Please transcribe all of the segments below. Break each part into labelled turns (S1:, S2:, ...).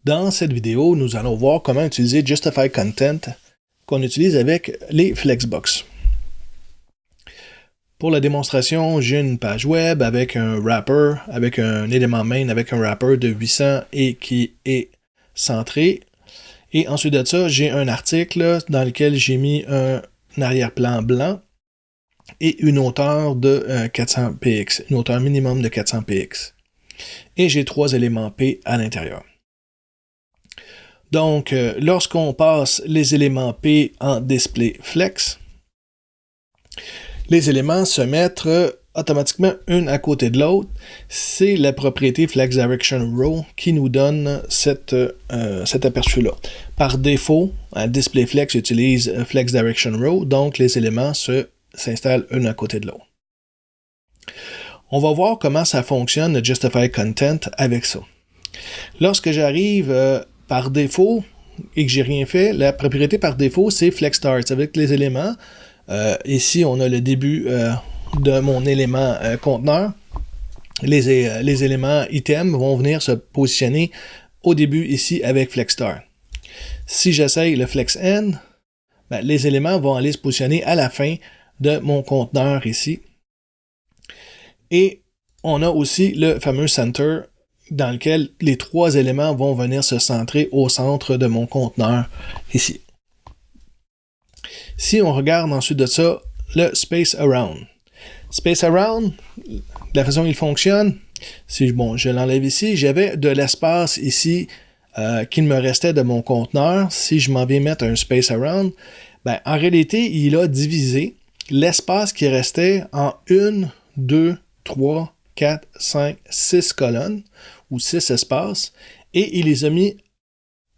S1: Dans cette vidéo, nous allons voir comment utiliser Justify Content qu'on utilise avec les Flexbox. Pour la démonstration, j'ai une page web avec un wrapper, avec un élément main, avec un wrapper de 800 et qui est centré. Et ensuite de ça, j'ai un article dans lequel j'ai mis un arrière-plan blanc et une hauteur de 400 px, une hauteur minimum de 400 px. Et j'ai 3 éléments P à l'intérieur. Donc, lorsqu'on passe les éléments P en display flex, les éléments se mettent automatiquement une à côté de l'autre. C'est la propriété Flex Direction Row qui nous donne cet aperçu-là. Par défaut, un display flex utilise Flex Direction Row, donc les éléments s'installent une à côté de l'autre. On va voir comment ça fonctionne le Justify Content avec ça. Lorsque j'arrive par défaut et que j'ai rien fait, la propriété par défaut c'est Flex Start avec les éléments. Ici, on a le début de mon élément conteneur. Les éléments items vont venir se positionner au début ici avec Flex Start. Si j'essaye le Flex End, les éléments vont aller se positionner à la fin de mon conteneur ici. Et on a aussi le fameux Center dans lequel les 3 éléments vont venir se centrer au centre de mon conteneur ici. Si on regarde ensuite de ça, le Space Around. Space Around, la façon dont il fonctionne, si je l'enlève ici, j'avais de l'espace ici qu'il me restait de mon conteneur. Si je m'en viens mettre un Space Around, en réalité, il a divisé l'espace qui restait en 1, 2, 3, 4, 5, 6 colonnes ou 6 espaces et il les a mis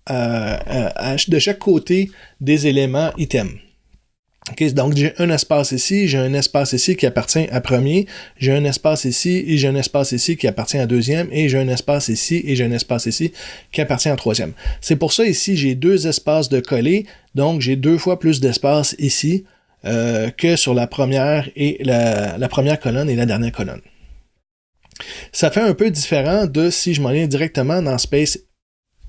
S1: de chaque côté des éléments items. Okay, donc j'ai un espace ici, j'ai un espace ici qui appartient à premier, j'ai un espace ici et j'ai un espace ici qui appartient à deuxième et j'ai un espace ici et j'ai un espace ici qui appartient à troisième. C'est pour ça ici j'ai 2 espaces de coller, donc j'ai 2 fois plus d'espace ici que sur la première et la première colonne et la dernière colonne. Ça fait un peu différent de si je m'en viens directement dans Space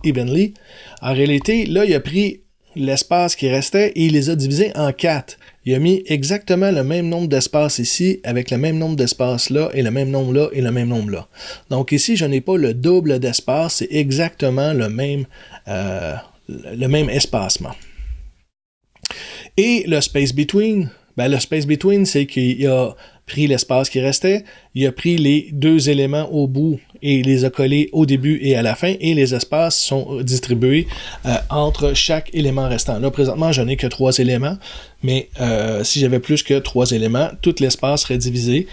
S1: Evenly. En réalité, là, il a pris l'espace qui restait et il les a divisés en 4. Il a mis exactement le même nombre d'espaces ici, avec le même nombre d'espaces là, et le même nombre là, et le même nombre là. Donc ici, je n'ai pas le double d'espace, c'est exactement le même espacement. Et le Space Between, le Space Between, c'est qu'il a pris l'espace qui restait, il a pris les 2 éléments au bout et les a collés au début et à la fin, et les espaces sont distribués entre chaque élément restant. Là, présentement, je n'ai que 3 éléments, mais si j'avais plus que 3 éléments, tout l'espace serait divisé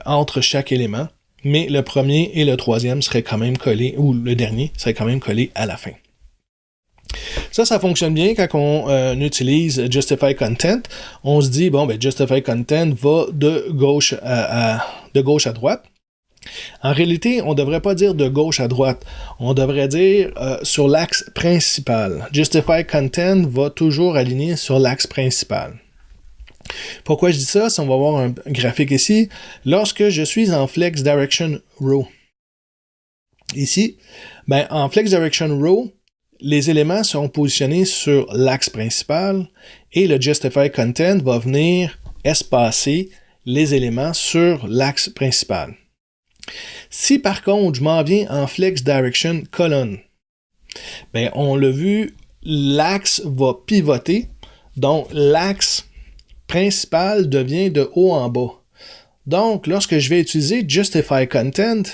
S1: entre chaque élément, mais le premier et le troisième seraient quand même collés, ou le dernier serait quand même collé à la fin. Ça fonctionne bien quand on utilise Justify Content. On se dit, Justify Content va de gauche à droite. En réalité, on ne devrait pas dire de gauche à droite. On devrait dire sur l'axe principal. Justify Content va toujours aligner sur l'axe principal. Pourquoi je dis ça? Si on va voir un graphique ici, lorsque je suis en Flex Direction Row, ici, en Flex Direction Row, les éléments sont positionnés sur l'axe principal et le Justify Content va venir espacer les éléments sur l'axe principal. Si par contre, je m'en viens en Flex Direction Column, on l'a vu, l'axe va pivoter, donc l'axe principal devient de haut en bas. Donc, lorsque je vais utiliser Justify Content,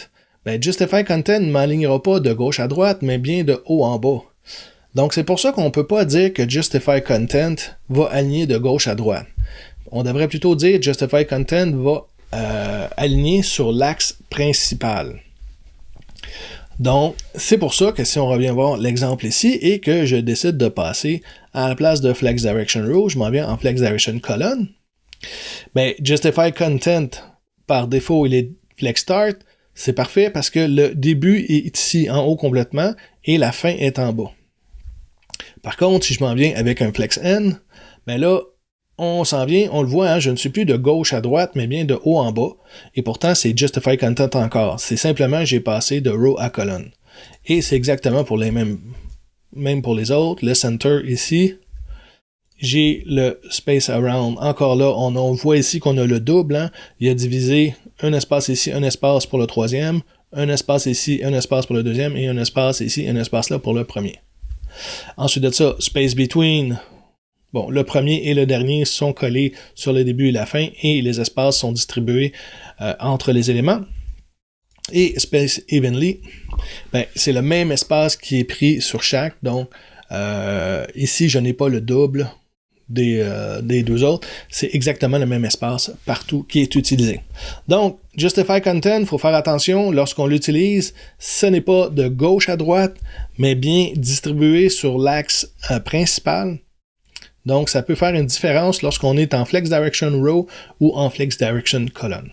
S1: Justify Content ne m'alignera pas de gauche à droite, mais bien de haut en bas. Donc, c'est pour ça qu'on ne peut pas dire que Justify Content va aligner de gauche à droite. On devrait plutôt dire Justify Content va aligner sur l'axe principal. Donc, c'est pour ça que si on revient voir l'exemple ici et que je décide de passer à la place de Flex Direction Row, je m'en viens en Flex Direction Column, Justify Content, par défaut, il est Flex Start, c'est parfait parce que le début est ici en haut complètement et la fin est en bas. Par contre, si je m'en viens avec un Flex End, là, on s'en vient, on le voit, je ne suis plus de gauche à droite, mais bien de haut en bas. Et pourtant, c'est Justify Content encore. C'est simplement, j'ai passé de row à colonne. Et c'est exactement pour les mêmes, même pour les autres. Le center ici, j'ai le space around. Encore là, on voit ici qu'on a le double. Hein? Il a divisé un espace ici, un espace pour le troisième, un espace ici, un espace pour le deuxième, et un espace ici, un espace là pour le premier. Ensuite de ça, space between. Bon, le premier et le dernier sont collés sur le début et la fin, et les espaces sont distribués entre les éléments. Et space evenly, ben, c'est le même espace qui est pris sur chaque. Donc, ici, je n'ai pas le double des deux autres. C'est exactement le même espace partout qui est utilisé. Donc, Justify Content, il faut faire attention, lorsqu'on l'utilise, ce n'est pas de gauche à droite, mais bien distribué sur l'axe principal. Donc, ça peut faire une différence lorsqu'on est en Flex Direction Row ou en Flex Direction Column.